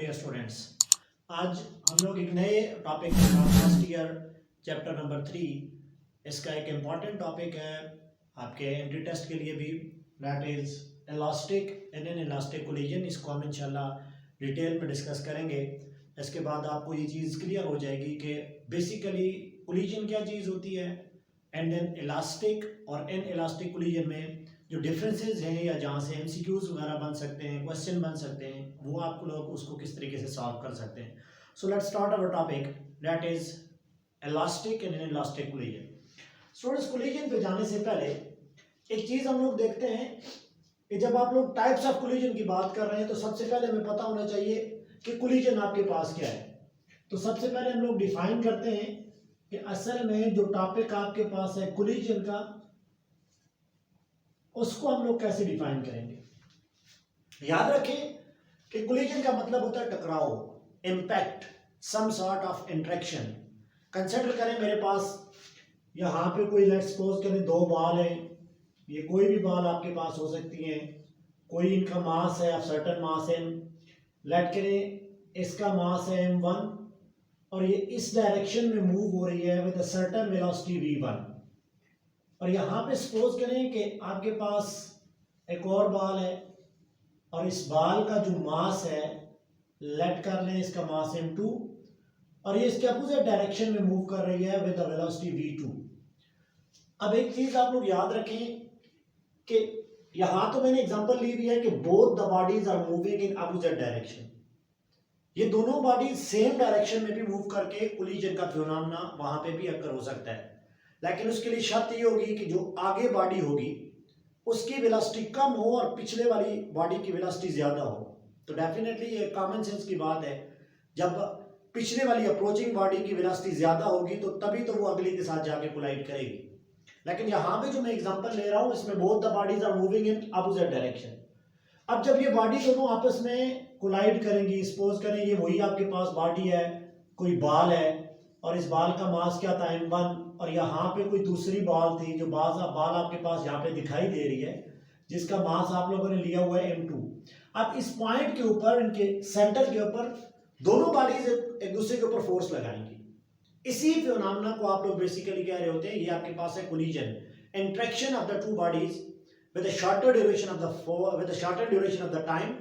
Dear students, आज हम लोग एक नए टॉपिक के साथ फर्स्ट ईयर चैप्टर नंबर 3 इसका एक इम्पॉर्टेंट टॉपिक है आपके एंट्री टेस्ट के लिए भी, that is elastic and N elastic collision. इसको हम इंशाल्लाह डिटेल में डिस्कस करेंगे। इसके बाद आपको ये चीज़ क्लियर हो जाएगी कि बेसिकली कोलिजन क्या चीज़ होती है एंड देन इलास्टिक और एन इलास्टिक कोलिजन में जो डिफरेंसेस हैं या जहाँ से एमसीक्यूज वगैरह बन सकते हैं, क्वेश्चन बन सकते हैं, वो आप लोग उसको किस तरीके से सॉल्व कर सकते हैं। So let's start our topic that is elastic and elastic collision. Students, collision पे जाने से पहले एक चीज़ हम लोग देखते हैं कि जब आप लोग टाइप्स ऑफ कोलिजन की बात कर रहे हैं तो सबसे पहले हमें पता होना चाहिए कि कोलिजन आपके पास क्या है। तो सबसे पहले हम लोग डिफाइन करते हैं कि असल में जो टॉपिक आपके पास है कोलिजन का, उसको हम लोग कैसे डिफाइन करेंगे। याद रखें कि कोलिजन का मतलब होता है टकराव, impact, some sort of interaction. Consider करें मेरे पास यहाँ पे कोई, लेट्स सपोज करें दो बॉल है, ये कोई भी बॉल आपके पास हो सकती है, कोई इनका मास है, सर्टेन मास है, लेट करें इसका मास है m1 और ये इस डायरेक्शन में मूव हो रही है with a certain velocity v1। और यहाँ पे सपोज करें कि आपके पास एक और बॉल है और इस बॉल का जो मास है, लेट कर लें इसका मास m2 और ये इसके अपोजिट डायरेक्शन में मूव कर रही है विद द वेलोसिटी v2। अब एक चीज आप लोग याद रखें कि यहाँ तो मैंने एग्जांपल ली हुई है कि both the bodies are moving in opposite direction. ये दोनों बॉडीज सेम डायरेक्शन में भी मूव करके कोलिजन का फिनोमेना वहां पे भी अकर हो सकता है, लेकिन उसके लिए शर्त ये होगी कि जो आगे बॉडी होगी उसकी वेलोसिटी कम हो और पिछले वाली बॉडी की वेलोसिटी ज्यादा हो। तो डेफिनेटली ये कॉमन सेंस की बात है, जब पिछले वाली अप्रोचिंग बॉडी की वेलोसिटी ज्यादा होगी तो तभी तो वो अगली के साथ जाके कोलाइड करेगी। लेकिन यहाँ पे जो मैं एग्जांपल ले रहा हूँ इसमें both the bodies are moving in opposite direction. अब जब ये बॉडी दोनों आपस में कोलाइड करेंगी, सपोज करें ये वही आपके पास बॉडी है, कोई बॉल है और इस बॉल का मास क्या था m1 और यहाँ पे कोई दूसरी बॉल थी जो बॉल आपके पास यहाँ पे दिखाई दे रही है जिसका मास आप लोगों ने लिया हुआ है m2। अब इस पॉइंट के ऊपर, इनके सेंटर के ऊपर दोनों बॉडीज एक दूसरे के ऊपर फोर्स लगाएंगी। इसी फिनोमेना को आप लोग बेसिकली कह रहे होते हैं, ये आपके पास है collision, interaction of the two bodies with a shorter duration of the time.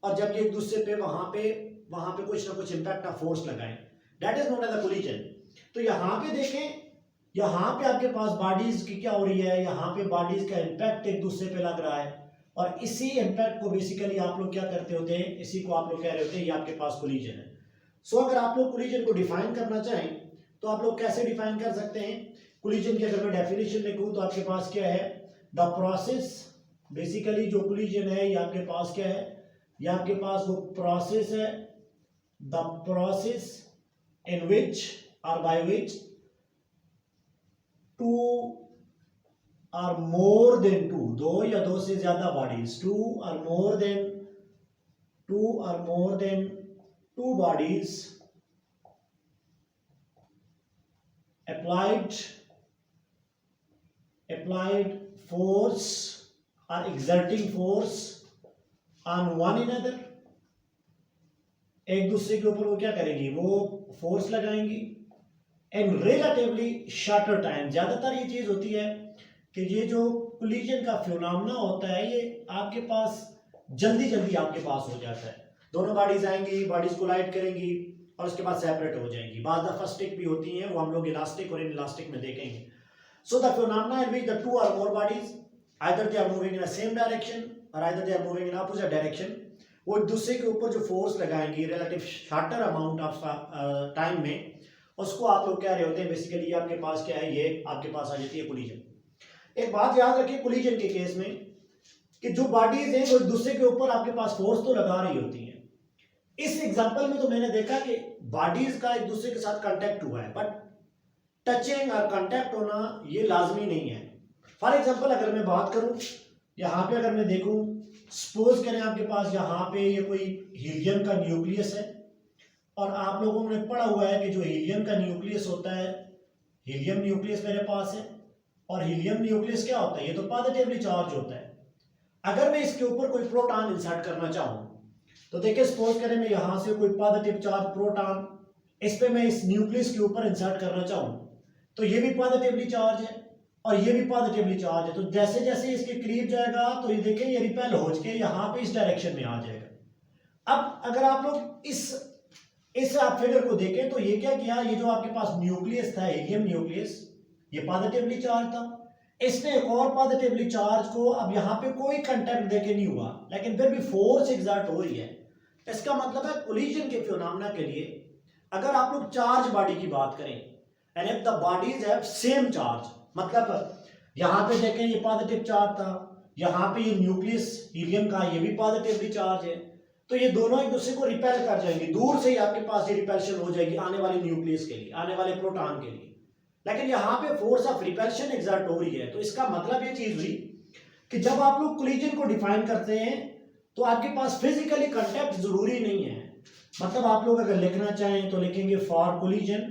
और जब ये एक दूसरे पे वहां पे कुछ ना कुछ इंपैक्ट ऑफ फोर्स लगाएं, that is known as the collision. तो यहाँ पे देखें, यहाँ पे आपके पास बॉडीज की क्या हो रही है, यहाँ पे बॉडीज का इंपैक्ट एक दूसरे पे लग रहा है और इसी इंपैक्ट को बेसिकली आप लोग क्या करते होते हैं, इसी को आप लोग कह रहे होते हैं ये आपके पास कोलिजन है। सो अगर आप लोग कोलिजन को डिफाइन करना चाहें तो आप लोग कैसे डिफाइन कर सकते हैं कोलिजन की। अगर मैं डेफिनेशन लिखूं तो आपके पास क्या है, द प्रोसेस, बेसिकली जो कोलिजन है ये आपके पास क्या है, ये आपके पास वो प्रोसेस है, द प्रोसेस इन विच और by which two or more than two, दो या दो से ज्यादा bodies, two or more than two bodies applied force or exerting force on one another। एक दूसरे के ऊपर वो क्या करेगी, वो force लगाएंगी in relatively shorter time. ज्यादातर ये चीज होती है कि ये जो कोलिजन का फिनोमेना होता है ये आपके पास जल्दी आपके पास हो जाता है। दोनों बॉडीज आएंगी, बॉडीज कोलाइड करेंगी और उसके बाद सेपरेट हो जाएंगी। बाद दफा स्टिक भी होती हैं, वो हम लोग इलास्टिक और इनइलास्टिक में देखेंगे। So the phenomena in which the two और more bodies either they are moving in the same direction और either they are moving in opposite direction, वो एक दूसरे के ऊपर जो फोर्स लगाएंगी relative shorter amount of time में, उसको आप लोग कह रहे होते हैं बेसिकली ये आपके पास क्या है, ये आपके पास आ जाती है कोलिजन। एक बात याद रखिए कोलिजन के केस में कि जो बॉडीज हैं वो एक दूसरे के ऊपर आपके पास फोर्स तो लगा रही होती हैं। इस एग्जांपल में तो मैंने देखा कि बॉडीज का एक दूसरे के साथ कांटेक्ट हुआ है, बट टचिंग और कांटेक्ट होना ये लाजमी नहीं है। फॉर एग्जांपल अगर मैं बात करूं, यहाँ पे अगर मैं देखूं, सपोज करें आपके पास यहाँ पे ये कोई हीलियम का न्यूक्लियस है और आप लोगों ने पढ़ा हुआ है कि जो हीलियम का न्यूक्लियस होता है, हीलियम न्यूक्लियस मेरे पास है और हीलियम न्यूक्लियस क्या होता है, ये तो पॉजिटिवली चार्ज होता है। अगर मैं इसके ऊपर कोई प्रोटॉन इंसर्ट करना चाहूँ तो देखिए सपोज करें मैं यहां से कोई पॉजिटिव चार्ज प्रोटॉन इस पे मैं इस न्यूक्लियस के ऊपर इंसर्ट करना चाहूँ, तो ये भी पॉजिटिवली चार्ज है और ये भी पॉजिटिवली चार्ज है। तो जैसे जैसे इसके करीब जाएगा तो ये देखिए ये रिपेल हो के यहाँ पे इस डायरेक्शन में आ जाएगा। अब अगर आप लोग इस आप फिगर को देखें तो ये क्या किया, ये जो आपके पास न्यूक्लियस था हीलियम न्यूक्लियस, ये पॉजिटिवली चार्ज था, इसने एक और पॉजिटिवली चार्ज को, अब यहाँ पे कोई कंटेक्ट देके नहीं हुआ लेकिन फिर भी फोर्स एग्जर्ट हो रही है। इसका मतलब है कोलिजन के फिनोमेना के लिए अगर आप लोग चार्ज बॉडी की बात करें and if the bodies have same charge, मतलब यहाँ पे देखें ये पॉजिटिव चार्ज था, यहाँ पे ये न्यूक्लियस हीलियम का ये भी पॉजिटिवली चार्ज है, तो ये दोनों एक दूसरे को रिपेल कर जाएंगे, दूर से ही आपके पास ये रिपेल्शन हो जाएगी आने वाले न्यूक्लियस के लिए, आने वाले प्रोटॉन के लिए। लेकिन यहाँ पे फोर्स ऑफ रिपल्शन एग्जर्ट हो रही है। तो इसका मतलब ये चीज हुई कि जब आप लोग कोलिजन को डिफाइन करते हैं तो आपके पास फिजिकली कांटेक्ट जरूरी नहीं है। मतलब आप लोग अगर लिखना चाहें तो लिखेंगे फॉर कोलिजन,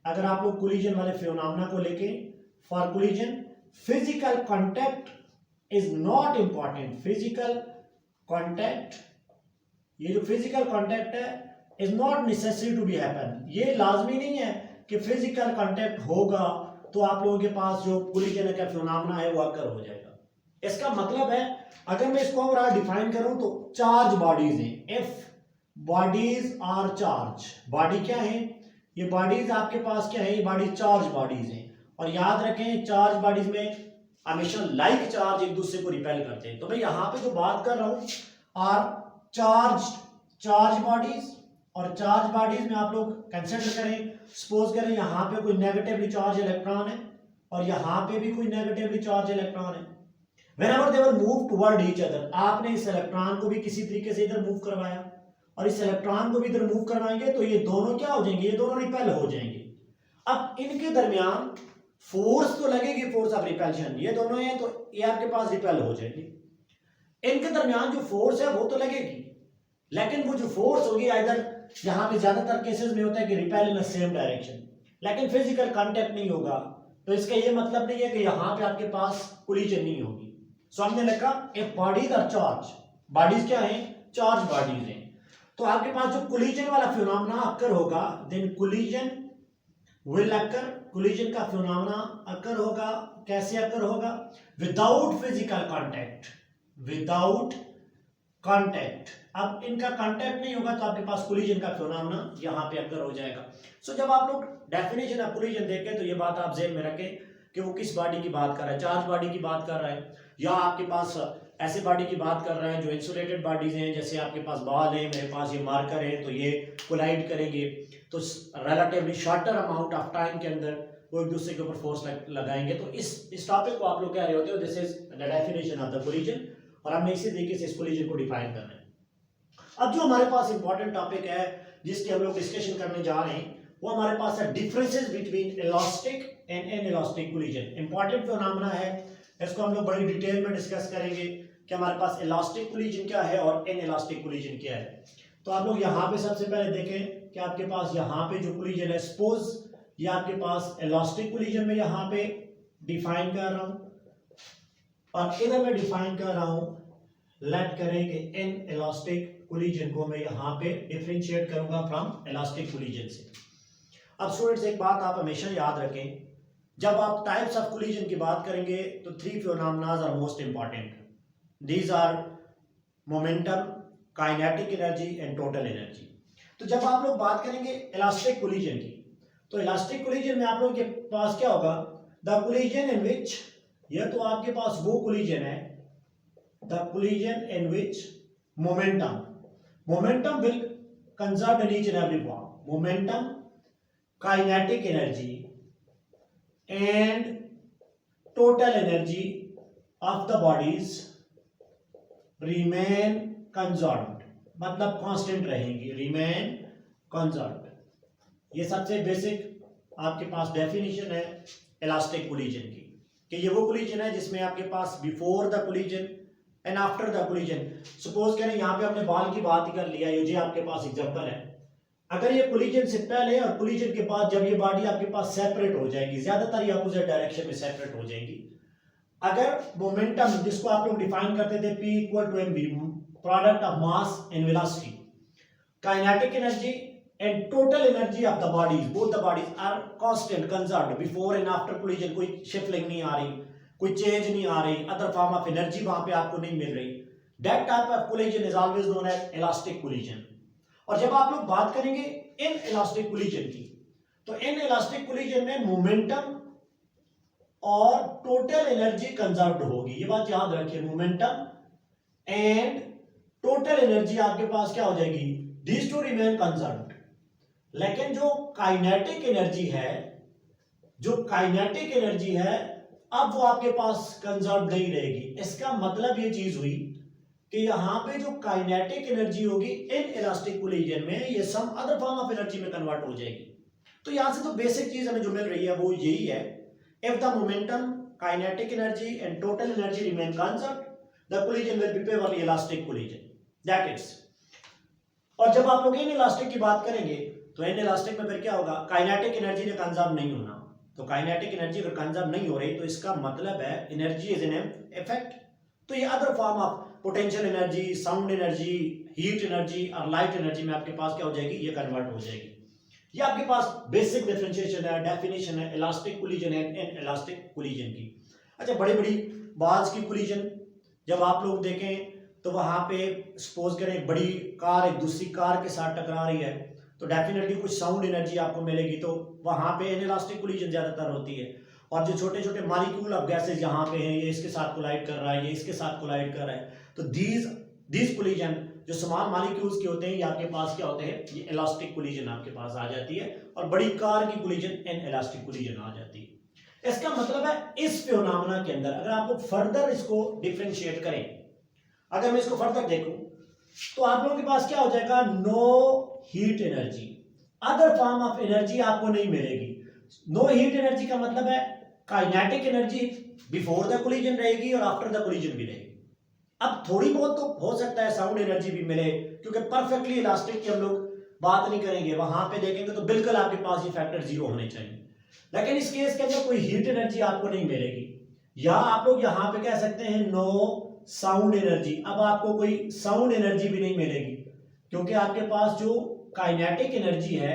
अगर आप लोग कोलिजन वाले फिनोमेना को लिखें for collision physical contact is not important, physical contact, ये जो फिजिकल कांटेक्ट है is not necessary to be happen, ये लाजमी नहीं है कि फिजिकल कांटेक्ट होगा तो आप लोगों के पास जो कोलिजन का फिनोमेना है वो अकर हो जाएगा। इसका मतलब है अगर मैं इसको ओवरऑल डिफाइन करूं तो चार्ज बॉडीज हैं, if bodies are charge, body क्या है, ये बॉडीज आपके पास क्या है, ये बॉडी चार्ज बॉडीज हैं। और याद रखें चार्ज बॉडीज में हमेशा लाइक चार्ज एक दूसरे को रिपेल करते हैं। तो मैं यहां पे जो बात कर रहा हूं आर चार्ज बॉडीज, और चार्ज बॉडीज में आप लोग कंसीडर करें, सपोज करें यहां पे कोई नेगेटिवली चार्ज इलेक्ट्रॉन है और यहां पे भी कोई नेगेटिवली चार्ज इलेक्ट्रॉन है, whenever they were move toward each other, आपने इस इलेक्ट्रॉन को भी किसी तरीके से इधर मूव करवाया और इस इलेक्ट्रॉन को भी इधर मूव करवाएंगे तो ये दोनों क्या हो जाएंगे, ये दोनों रिपेल हो जाएंगे। अब इनके दरमियान फोर्स तो लगेगी, फोर्स ऑफ रिपेल्शन, ये दोनों हैं तो ये आपके पास रिपेल हो जाएंगे। इनके दरमियान जो फोर्स है वो तो लगेगी, लेकिन वो जो फोर्स होगी इधर यहां पे ज्यादातर केसेस में होता है कि रिपेल इन सेम डायरेक्शन, लेकिन फिजिकल कांटेक्ट नहीं होगा। तो इसका ये मतलब नहीं है कि यहां पे आपके पास कोलिजन नहीं होगी। सो हमने लिखा if bodies are charge, bodies क्या है, चार्ज बॉडीज हैं, तो आपके पास जो कोलिजन वाला फिनोमेना अकर होगा then collision will occur, collision का फिनोमेना अकर होगा, कैसे अकर होगा, without physical contact, without contact. अब इनका कांटेक्ट नहीं होगा तो आपके पास कोलिजन का फिनोमेना यहां पे अकर हो जाएगा। सो जब आप लोग डेफिनेशन ऑफ कोलिजन देखें तो ये बात आप ज़हन में रखें कि वो किस बॉडी की बात कर रहा है, चार्ज बॉडी की बात कर रहा है या आपके पास ऐसे बॉडी की बात कर रहा है जो इंसुलेटेड बॉडीज हैं, जैसे आपके पास बॉल है, मेरे पास ये मार्कर है, तो ये कोलाइड करेंगे तो relatively shorter amount of time के अंदर वो एक दूसरे के ऊपर फोर्स लगाएंगे। तो इस टॉपिक को आप लोग कह रहे होते हो this is the definition of the collision, और हमने इसी तरीके से इस कोलिजन को डिफाइन करना है। अब जो हमारे पास इंपॉर्टेंट टॉपिक है जिसकी हम लोग डिस्कशन करने जा रहे हैं वो हमारे पास है differences between elastic and inelastic collision. Important phenomena है, इसको हम लोग बड़ी डिटेल में डिस्कस करेंगे कि हमारे पास इलास्टिक कोलिजन क्या है और इनइलास्टिक कोलिजन क्या है। तो आप लोग यहाँ पे सबसे पहले देखें कि आपके पास यहाँ पे जो कोलिजन है, सपोज ये आपके पास इलास्टिक कोलिजन में यहाँ पे डिफाइन कर रहा हूँ और इधर मैं डिफाइन कर रहा हूँ, लेट करें कि इनइलास्टिक कोलिजन को मैं यहाँ पे डिफरेंशिएट करूंगा फ्रॉम इलास्टिक कोलिजन से। अब स्टूडेंट्स एक बात आप हमेशा याद रखें, जब आप टाइप्स ऑफ कोलिजन की बात करेंगे तो three phenomena are most important, these are momentum, kinetic energy and total energy. तो जब आप लोग बात करेंगे इलास्टिक कोलिजन की तो इलास्टिक कोलिजन में आप लोगों के पास क्या होगा, द कोलिजन इन विच, यह तो आपके पास वो कोलिजन है, the collision in which momentum will conserve in each and every form, momentum, kinetic energy and total energy of the bodies remain conserved, मतलब कांस्टेंट रहेंगी, remain conserved। ये सबसे बेसिक आपके पास डेफिनेशन है इलास्टिक कोलिजन की कि ये वो कोलिजन है जिसमें आपके पास before the collision and after the collision, suppose करें यहाँ पे हमने बॉल की बात ही कर लिया, ये जी आपके पास एग्जांपल है, अगर ये कोलिजन से पहले और कोलिजन के बाद जब ये बॉडी आपके पास सेपरेट हो जाएगी, ज्यादातर ये अपोजिट डायरेक्शन में सेपरेट हो जाएगी, अगर मोमेंटम जिसको आप लोग डिफाइन करते थे P = mv, product of mass and velocity. Kinetic energy and total energy of the bodies, both the bodies are constant, conserved before and after collision. कोई शिफ्टिंग नहीं आ रही, कोई चेंज नहीं आ रही, अदर फॉर्म ऑफ एनर्जी वहां पे आपको नहीं मिल रही. That type of collision is always known as elastic collision. और जब आप लोग बात करेंगे इन इलास्टिक कोलिजन की, तो इन इलास्टिक कोलिजन में मोमेंटम और टोटल एनर्जी कंजर्व्ड होगी. ये बात याद रखिए, मोमेंटम एंड टोटल एनर्जी आपके पास क्या हो जाएगी, दीज टू रिमेन कंजर्व्ड. लेकिन जो काइनेटिक एनर्जी है, अब वो आपके पास कंजर्व नहीं रहेगी. इसका मतलब ये चीज हुई कि यहां पे जो काइनेटिक एनर्जी होगी इन इलास्टिक कोलिजन में, ये some other form of energy में कन्वर्ट हो जाएगी. तो यहां से तो बेसिक चीज हमें जो मिल रही है वो यही है, if the momentum, kinetic energy and total energy remain conserved, the collision will be purely elastic collision. That is. और जब आप लोग इन इलास्टिक की बात करेंगे तो इन इलास्टिक में फिर क्या होगा, काइनेटिक एनर्जी ने कंजर्व नहीं होना. तो काइनेटिक एनर्जी अगर कंजर्व नहीं हो रही तो इसका मतलब है एनर्जी इज एन इफेक्ट. तो ये other form of potential energy, sound energy, heat energy और लाइट एनर्जी में आपके पास क्या हो जाएगी, ये कन्वर्ट हो जाएगी. ये आपके पास बेसिक डिफरेंशिएशन है, डेफिनेशन है elastic collision and elastic collision की. अच्छा, बड़ी बड़ी बाल्स की कोलिजन जब आप लोग देखें तो वहां पे सपोज करें एक बड़ी कार एक दूसरी कार के साथ टकरा रही है तो डेफिनेटली कुछ साउंड एनर्जी आपको मिलेगी. तो वहां पे इनइलास्टिक कोलिजन ज्यादातर होती है. और जो छोटे छोटे मॉलिक्यूल ऑफ गैसेज यहाँ पे हैं, ये इसके साथ कोलाइड कर रहा है, ये इसके साथ कोलाइड कर रहा है, तो दीज कोलिजन जो स्मॉल मॉलिक्यूल्स के होते हैं, ये आपके पास क्या होते हैं, ये इलास्टिक कोलिजन आपके पास आ जाती है. और बड़ी कार की कोलिजन इनइलास्टिक कोलिजन आ जाती है. इसका मतलब है इस फिनोमेना के अंदर अगर आप लोग फर्दर इसको डिफरेंशिएट करें, अगर मैं इसको फर्दर देखूं तो आप लोगों के पास क्या हो जाएगा, no heat energy, other form of energy आपको नहीं मिलेगी. नो हीट एनर्जी का मतलब है kinetic energy before the collision रहेगी और आफ्टर द कोलिजन भी रहेगी. अब थोड़ी बहुत तो हो सकता है साउंड एनर्जी भी मिले, क्योंकि परफेक्टली इलास्टिक की हम लोग बात नहीं करेंगे, वहां पे देखेंगे तो बिल्कुल आपके पास ये फैक्टर जीरो होने चाहिए. लेकिन इस केस के अंदर कोई हीट एनर्जी आपको नहीं मिलेगी, या आप लोग यहां पे कह सकते हैं नो साउंड एनर्जी. अब आपको कोई साउंड एनर्जी भी नहीं मिलेगी, क्योंकि आपके पास जो काइनेटिक एनर्जी है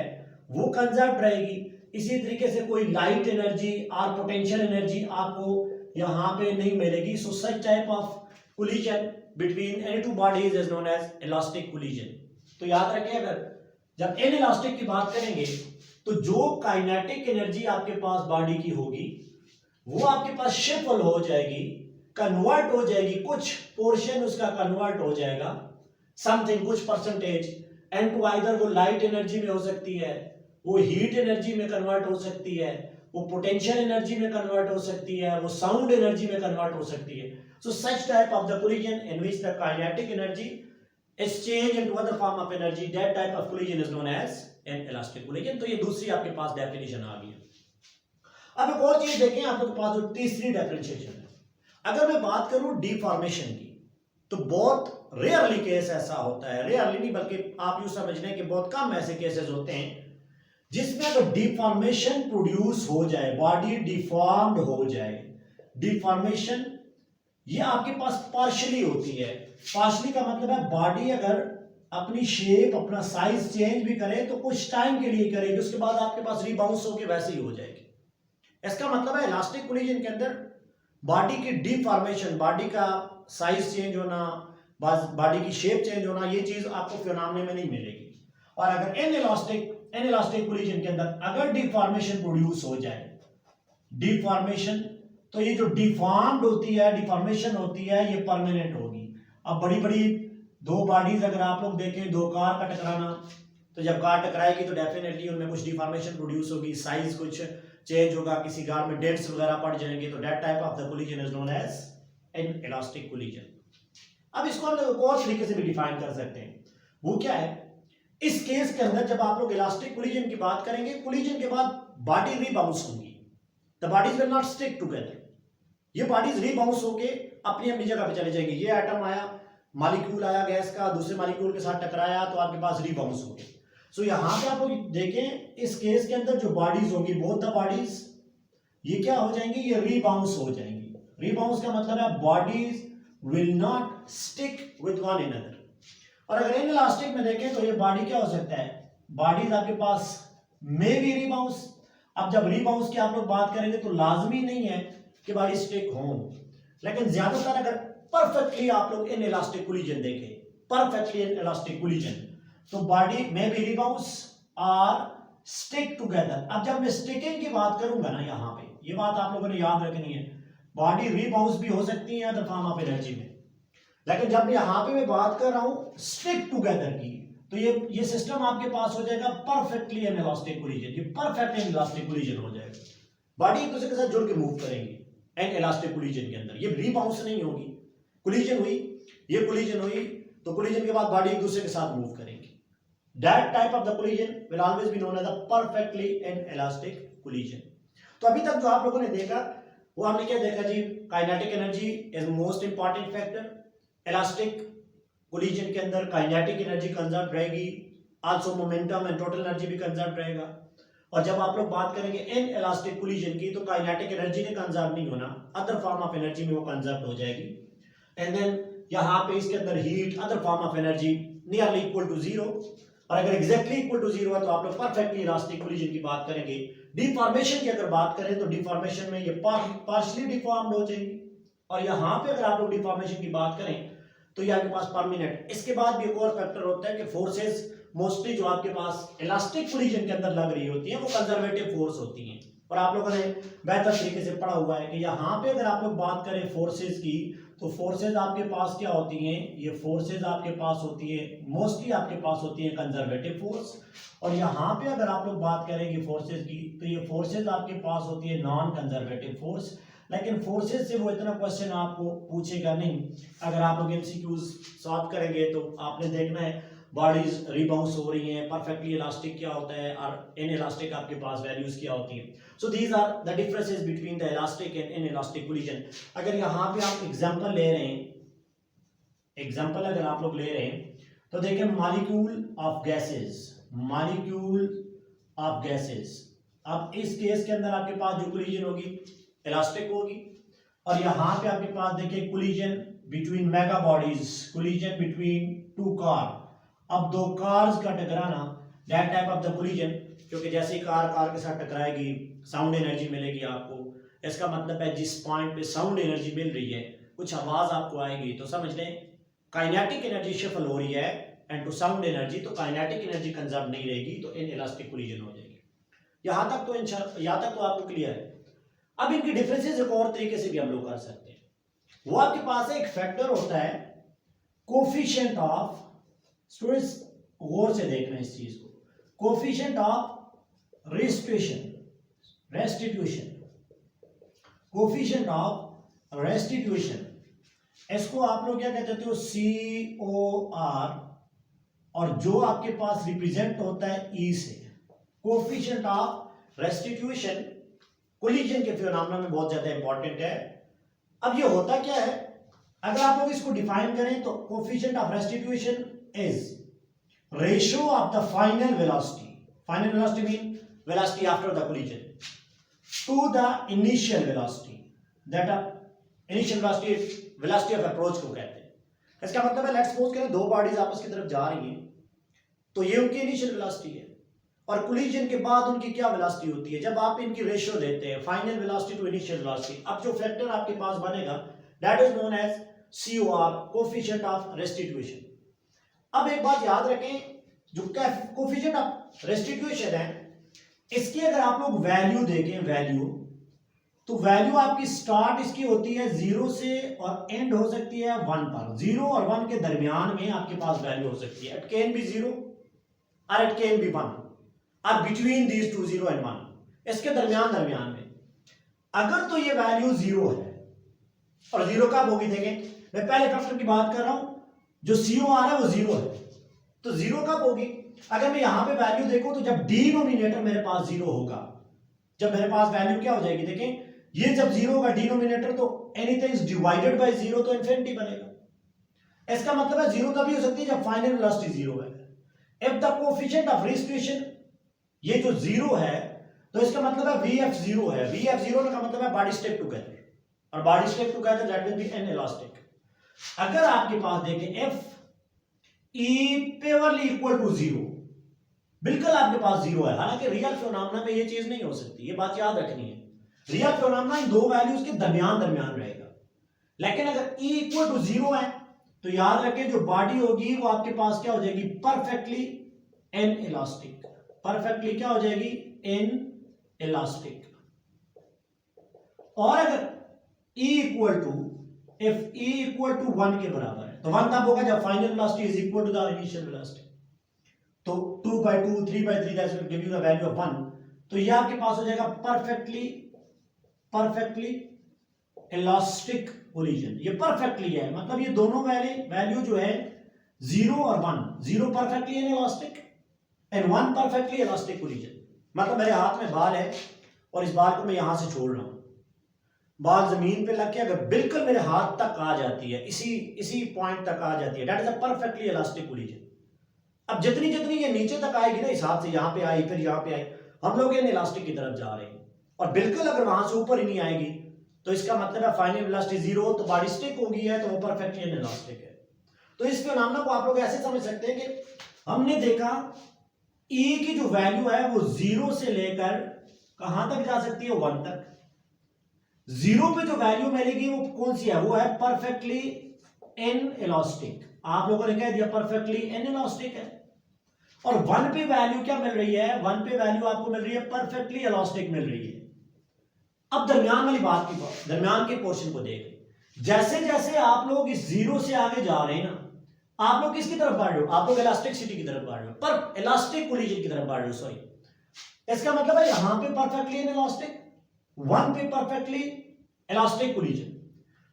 वो कंजर्व रहेगी. इसी तरीके से कोई लाइट एनर्जी और पोटेंशियल एनर्जी आपको यहां पे नहीं मिलेगी. So such type of collision between any two bodies is known as elastic collision. तो याद रखें, अगर जब इनइलास्टिक की बात करेंगे तो जो काइनेटिक एनर्जी आपके पास बॉडी की होगी वो आपके पास शिफ्ट हो जाएगी, कन्वर्ट हो जाएगी, कुछ पोर्शन उसका कन्वर्ट हो जाएगा, समथिंग कुछ परसेंटेज, एंड टू आइदर वो लाइट एनर्जी में हो सकती है, वो हीट एनर्जी में कन्वर्ट हो सकती है, वो पोटेंशियल एनर्जी में कन्वर्ट हो सकती है, वो साउंड एनर्जी में कन्वर्ट हो सकती है. So such type of the collision in which the kinetic energy is change into other form of energy, that type of collision is known as an elastic collision. तो ये दूसरी आपके पास definition आ गई. अब एक और चीज देखें, आप लोग के पास जो तीसरी डेफिनेशन है, अगर मैं बात करूं डिफॉर्मेशन की, तो बहुत रेयरली केस ऐसा होता है, रेयरली नहीं बल्कि आप यूं समझ लें कि बहुत कम ऐसे केसेस होते हैं जिसमें अगर डिफॉर्मेशन प्रोड्यूस हो जाए, बॉडी डिफॉर्म्ड हो जाए. डिफॉर्मेशन ये आपके पास पार्शियली होती है. पार्शियली का मतलब है बॉडी अगर अपनी शेप, अपना साइज चेंज भी करे तो कुछ टाइम के लिए करेगी, उसके बाद आपके पास रिबाउंस होकर वैसे ही हो जाएगी. इसका मतलब है इलास्टिक कोलिजन के अंदर बॉडी की डिफॉर्मेशन, बॉडी का साइज चेंज होना, बॉडी की शेप चेंज होना, ये चीज आपको फिनोमेना में नहीं मिलेगी. और अगर इनइलास्टिक कोलिजन के अंदर अगर डिफॉर्मेशन प्रोड्यूस हो जाए, डिफॉर्मेशन, तो ये जो डिफॉर्म्ड होती है, डिफॉर्मेशन होती है, ये परमानेंट होगी. अब बड़ी बड़ी दो बॉडीज अगर आप लोग देखें, दो कार का टकराना, तो जब कार टकराएगी तो डेफिनेटली उनमें कुछ डिफॉर्मेशन प्रोड्यूस होगी, साइज कुछ चेंज होगा, किसी कार में डेंट्स वगैरह पड़ जाएंगे, तो that type of the collision is known as an elastic collision. अब इसको हम लोग और तरीके से भी डिफाइन कर सकते हैं. वो क्या है, इस केस के अंदर जब आप लोग इलास्टिक कोलिजन की बात करेंगे, कोलिजन के बाद बॉडी रीबाउंस होंगी, the bodies will not stick together. ये बॉडीज रीबाउंस होके अपनी अपनी जगह पे चले जाएंगी. ये एटम आया, मॉलिक्यूल आया गैस का, दूसरे मॉलिक्यूल के साथ टकराया तो आपके पास रीबाउंस हो गए. सो यहां पे आप लोग देखें, इस केस के अंदर जो बॉडीज होंगी, बोथ द बॉडीज, ये क्या हो जाएंगी, ये रीबाउंस हो जाएंगी. रीबाउंस का मतलब है bodies will not stick with one another. और अगर इन इलास्टिक में देखें तो ये बॉडी क्या हो सकता है, बॉडीज आपके पास मे बी रीबाउंस। अब जब रीबाउंस की आप लोग बात करेंगे तो लाजमी नहीं है कि बॉडी स्टिक हो, लेकिन ज्यादातर अगर परफेक्टली आप लोग इन इलास्टिक कोलिजन देखें, परफेक्टली इन इलास्टिक कोलिजन, तो बॉडी में भी रिबाउंस और स्टिक टुगेदर। अब जब मैं स्टिकिंग की बात करूंगा ना, यहां पे ये बात आप लोगों ने याद रखनी है, बॉडी रिबाउंस भी हो सकती है अदर फॉर्म ऑफ एनर्जी में, लेकिन जब यहां पे मैं बात कर रहा हूं स्टिक टुगेदर की, तो ये सिस्टम आपके पास हो जाएगा परफेक्टली इन इलास्टिक कोलिजन। ये परफेक्ट इन इलास्टिक कोलिजन हो जाएगा, बॉडी एक दूसरे के साथ जुड़ के मूव करेंगे एंड इलास्टिक कोलिजन के अंदर। ये रिबाउंस नहीं होगी, कोलिजन हुई, ये कोलिजन हुई, तो कोलिजन के बाद बॉडी एक दूसरे के साथ मूव करेंगे। That type of the collision will always be known as a perfectly inelastic collision. तो अभी तक जो आप लोगों ने देखा वो हमने क्या देखा जी, kinetic energy is most important factor. Elastic collision के अंदर काइनेटिक एनर्जी कंजर्व रहेगी, also momentum and total energy भी कंजर्व रहेगा। और जब आप लोग बात करेंगे इन इलास्टिक कोलिजन की, तो काइनेटिक एनर्जी ने कंजर्व नहीं होना, अदर फॉर्म ऑफ एनर्जी में वो कंजर्व हो जाएगी। एंड देन यहाँ पे इसके अंदर heat, other form of energy nearly equal to zero. और अगर एग्जैक्टली इक्वल टू जीरो है तो आप लोग परफेक्टली इलास्टिक कोलिजन की बात करेंगे। डिफॉर्मेशन की अगर बात करें तो डिफॉर्मेशन में ये पार्शियली डिफॉर्म्ड हो जाएंगी, और यहाँ पे अगर आप लोग डिफॉर्मेशन की बात करें तो ये आपके पास परमानेंट। इसके बाद भी एक और फैक्टर होता है कि फोर्सेस मोस्टली जो आपके पास इलास्टिक कोलिजन के अंदर लग रही होती है वो कंजर्वेटिव फोर्स होती हैं, और आप लोगों ने बेहतर तरीके से पढ़ा हुआ है कि यहाँ पे अगर आप लोग बात करें फोर्सेस की, तो फोर्सेज आपके पास क्या होती हैं, ये फोर्सेज आपके पास होती है मोस्टली आपके पास होती है कंजर्वेटिव फोर्स। और यहाँ पे अगर आप लोग बात करेंगे फोर्सेज की, तो ये फोर्सेज आपके पास होती है नॉन कंजर्वेटिव फोर्स। लेकिन फोर्सेज से वो इतना क्वेश्चन आपको पूछेगा नहीं। अगर आप लोग एमसीक्यूज सॉल्व करेंगे तो आपने देखना है बॉडीज रिबाउंस हो रही हैं, परफेक्टली इलास्टिक क्या होता है, और इन इलास्टिक आपके पास वैल्यूज क्या होती हैं। So these are the differences between the elastic and inelastic collision. अगर यहाँ पे आप एग्जांपल ले रहे हैं, एग्जांपल अगर आप लोग ले रहे हैं तो देखिए molecule of gases, molecule of gases. अब इस केस के अंदर आपके पास जो कोलिजन होगी इलास्टिक होगी, और यहाँ पे आपके पास देखिए collision between mega bodies, collision between two car. अब दो कार्स का टकराना, that type of the collision, क्योंकि जैसे ही कार कार के साथ टकराएगी साउंड एनर्जी मिलेगी आपको। इसका मतलब है जिस पॉइंट पे साउंड एनर्जी मिल रही है कुछ आवाज आपको आएगी, तो समझ लें काइनेटिक एनर्जी शिफ्ट हो रही है एंड टू साउंड एनर्जी, तो काइनेटिक एनर्जी कंजर्व नहीं रहेगी, तो इन इलास्टिक कोलिजन हो जाएगी। यहाँ तक तो आपको क्लियर है। अब इनकी डिफरेंसेस एक और तरीके से भी हम लोग कर सकते हैं। वो आपके पास एक फैक्टर होता है कोफिशिएंट ऑफ, स्टूडेंट्स गौर से देखना इस चीज को, coefficient of restitution, coefficient of restitution. इसको आप लोग क्या कहते हो, COR, और जो आपके पास रिप्रेजेंट होता है E से। कोफिशिएंट ऑफ रेस्टिट्यूशन कोलिजन के फिनोमेना में बहुत ज्यादा इंपॉर्टेंट है। अब ये होता क्या है, अगर आप लोग इसको डिफाइन करें तो coefficient of restitution is ratio of the final velocity mean velocity after the collision to the initial velocity, that initial velocity of approach को कहते हैं। इसका मतलब है लेट्स सपोज करें दो बॉडीज आपस की तरफ जा रही हैं, तो ये उनकी इनिशियल वेलोसिटी है, और कोलिजन के बाद उनकी क्या वेलोसिटी होती है, जब आप इनकी रेशियो लेते हैं final velocity two initial velocity. अब जो फैक्टर आपके पास बनेगा that is known as COR, coefficient of restitution. अब एक बात याद रखें, जो कोफिशिएंट ऑफ रेस्टिट्यूशन है इसकी अगर आप लोग वैल्यू देखें, वैल्यू, तो वैल्यू आपकी स्टार्ट इसकी होती है 0 से और एंड हो सकती है 1 पर। 0 और 1 के दरमियान में आपके पास वैल्यू हो सकती है, इट कैन बी 0 और इट कैन बी 1 और बिटवीन दीज टू 0 एंड 1, इसके दरमियान में। अगर तो ये वैल्यू 0 है, और 0 कब होगी, देखें मैं पहले फैक्टर की बात कर रहा हूं, जो COR है वो 0 है, तो 0 कब होगी, अगर मैं यहां पे वैल्यू देखूं तो जब डिनोमिनेटर मेरे पास 0 होगा, जब मेरे पास वैल्यू क्या हो जाएगी, देखें ये जब 0 होगा डिनोमिनेटर, तो एनीथिंग इज डिवाइडेड बाय 0 तो इन्फिनिटी बनेगा। इसका मतलब है 0 तभी हो सकती है जब फाइनल वेलोसिटी 0 है। If the coefficient of restitution, ये जो 0 है, तो इसका मतलब है VF 0 है। VF 0 का मतलब है बॉडी स्टिक टुगेदर, और body stick together that will be an elastic. अगर आपके पास देखें F equally equal to zero, बिल्कुल आपके पास जीरो है। हालांकि रियल फिनोमेना में ये चीज नहीं हो सकती, ये बात याद रखनी है। रियल फिनोमेना इन दो वैल्यूज के दरमियान दरमियान रहेगा। लेकिन अगर ई इक्वल टू जीरो है तो याद रखें जो बॉडी होगी वो आपके पास क्या हो जाएगी, परफेक्टली इन इलास्टिक। परफेक्टली क्या हो जाएगी, इन इलास्टिक। और अगर E equal to, if E equal to 1 के बराबर है तो 1 तब होगा जब final velocity is equal to the initial velocity. तो 2/2 3/3 that will give you the value of 1। तो ये आपके पास हो जाएगा परफेक्टली इलास्टिक कोलिजन। ये परफेक्टली है, मतलब ये दोनों वैल्यू जो है 0 और 1, 0 perfectly elastic and 1 perfectly elastic collision. मतलब मेरे हाथ में बाल है और इस बाल को मैं यहां से छोड़ रहा हूं, बाल जमीन पे लग के अगर बिल्कुल मेरे हाथ तक आ जाती है, इसी पॉइंट तक आ जाती है, that is a perfectly elastic collision. अब जितनी जितनी ये नीचे तक आएगी ना, इस हाथ से यहां पे आई, फिर यहां पे आई, हम लोग इन इलास्टिक की तरफ जा रहे हैं। और बिल्कुल अगर वहां से ऊपर ही नहीं आएगी तो इसका मतलब है फाइनल वेलोसिटी 0, तो बॉडी स्टिक हो गई है, तो वो परफेक्टली इलास्टिक है। तो इस फिनोमेना को आप लोग ऐसे समझ सकते हैं कि हमने देखा E की जो वैल्यू है वो 0 से लेकर कहां तक जा सकती है, 1 तक। 0 पे जो वैल्यू मिलेगी वो कौन सी है, वो है परफेक्टली इन इलास्टिक। आप लोगों ने कह दिया परफेक्टली इन इलास्टिक है। और 1 पे वैल्यू क्या मिल रही है, 1 पे वैल्यू आपको मिल रही है परफेक्टली इलास्टिक मिल रही है। अब दरमियान वाली बात की, दरमियान के पोर्शन को देख, जैसे जैसे आप लोग इस 0 से आगे जा रहे हैं ना, आप लोग किसकी तरफ बढ़ रहे हो, आप लोग इलास्टिसिटी की तरफ बढ़ रहे हो, पर इलास्टिक कोलिजन की तरफ बढ़ रहे हो, सॉरी। इसका मतलब है यहां पे परफेक्टली इलास्टिक, 1 पे परफेक्टली इलास्टिक कोलिजन।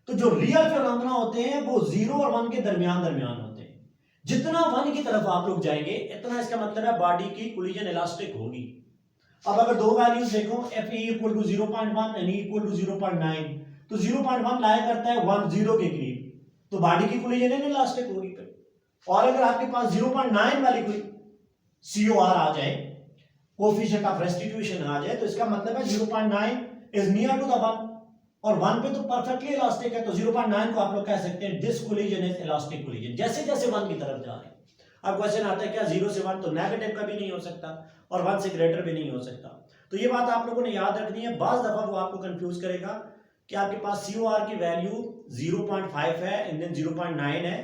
तो जो रियल फिनोमेना होते हैं वो 0 और 1 के दरमियान दरमियान होते हैं। जितना 1 की तरफ आप लोग जाएंगे इतना इसका मतलब है बॉडी की कोलिजन इलास्टिक होगी। अब अगर दो वैल्यूज देखो, if E equal to 0.1 and E equal to 0.9, तो 0.1 लाया करता है 1 0 के करीब, तो बॉडी की कोलिजन इलास्टिक होगी फिर। और अगर आपके पास 0.9 वाली कोई COR आ जाए, कोएफिशिएंट ऑफ रेस्टिट्यूशन आ जाए, तो इसका मतलब है 0.9 इज नियर टू द 1, और 1 पे तो परफेक्टली इलास्टिक है, तो 0.9 को आप लोग कह सकते हैं this collision is elastic collision. जैसे जैसे 1 की तरफ जा रहे हैं। अब क्वेश्चन आता है क्या 0 से 1 तो नेगेटिव कभी नहीं हो सकता और 1 से ग्रेटर भी नहीं हो सकता। तो ये बात आप लोगों ने याद रखनी है। बाज दफा वो आपको कंफ्यूज करेगा कि आपके पास COR की वैल्यू 0.5 है एंड देन 0.9 है।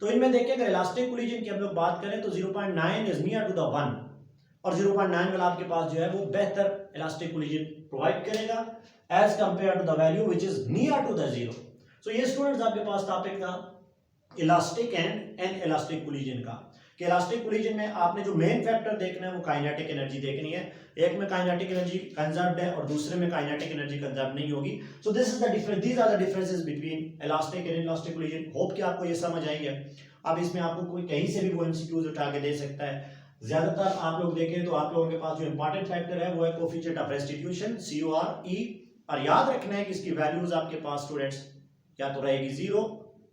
तो इनमें देखिए अगर इलास्टिक कोलिजन की हम लोग बात करें तो 0.9 इज नियर टू द 1, और 0.9 वाला आपके पास जो है वो बेहतर इलास्टिक कोलिजन प्रोवाइड करेगा as compare to the value which is near to the 0। So ये स्टूडेंट्स आपके पास टॉपिक था इलास्टिक एंड इलास्टिक कोलिजन का, कि इलास्टिक कोलिजन में आपने जो मेन फैक्टर देखना है वो काइनेटिक एनर्जी देखनी है। एक में काइनेटिक एनर्जी कंजर्व्ड है और दूसरे में काइनेटिक एनर्जी कंजर्व नहीं होगी। So this is the difference, these are the differences between elastic and elastic collision. Hope कि आपको ये समझ आई है। अब इसमें आपको कोई कहीं से भी वो एमसीक्यूज उठा के दे सकता है। ज्यादातर आप लोग देखें तो आप लोगों के पास जो इंपॉर्टेंट फैक्टर है वो है coefficient of restitution COR E, और याद रखना है कि इसकी वैल्यूज आपके पास स्टूडेंट्स या तो रहेगी 0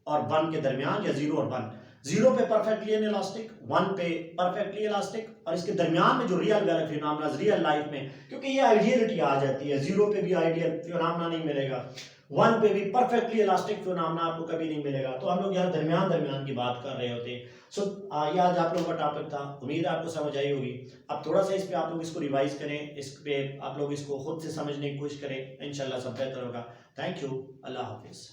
और 1 के दरमियान, या 0 और 1। 0 पे परफेक्टली इलास्टिक, 1 पे परफेक्टली इलास्टिक, और इसके दरमियान में जो रियल फिनोमेना रियल लाइफ में, क्योंकि ये आइडियलिटी आ जाती है, 0 पे भी आइडियल फिनोमेना नहीं मिलेगा, 1 पे भी परफेक्टली इलास्टिक फिनोमेना आपको कभी नहीं मिलेगा। तो हम लोग यार दरमियान दरमियान की बात कर रहे होते हैं। सो ये आज आप लोगों का टॉपिक था, उम्मीद है आपको समझ आई होगी। अब थोड़ा सा इस पे आप लोग इसको रिवाइज करें, इस पे आप लोग इसको खुद से समझने की कोशिश करें, इंशाल्लाह सब बेहतर होगा। Thank you, Allah Hafiz.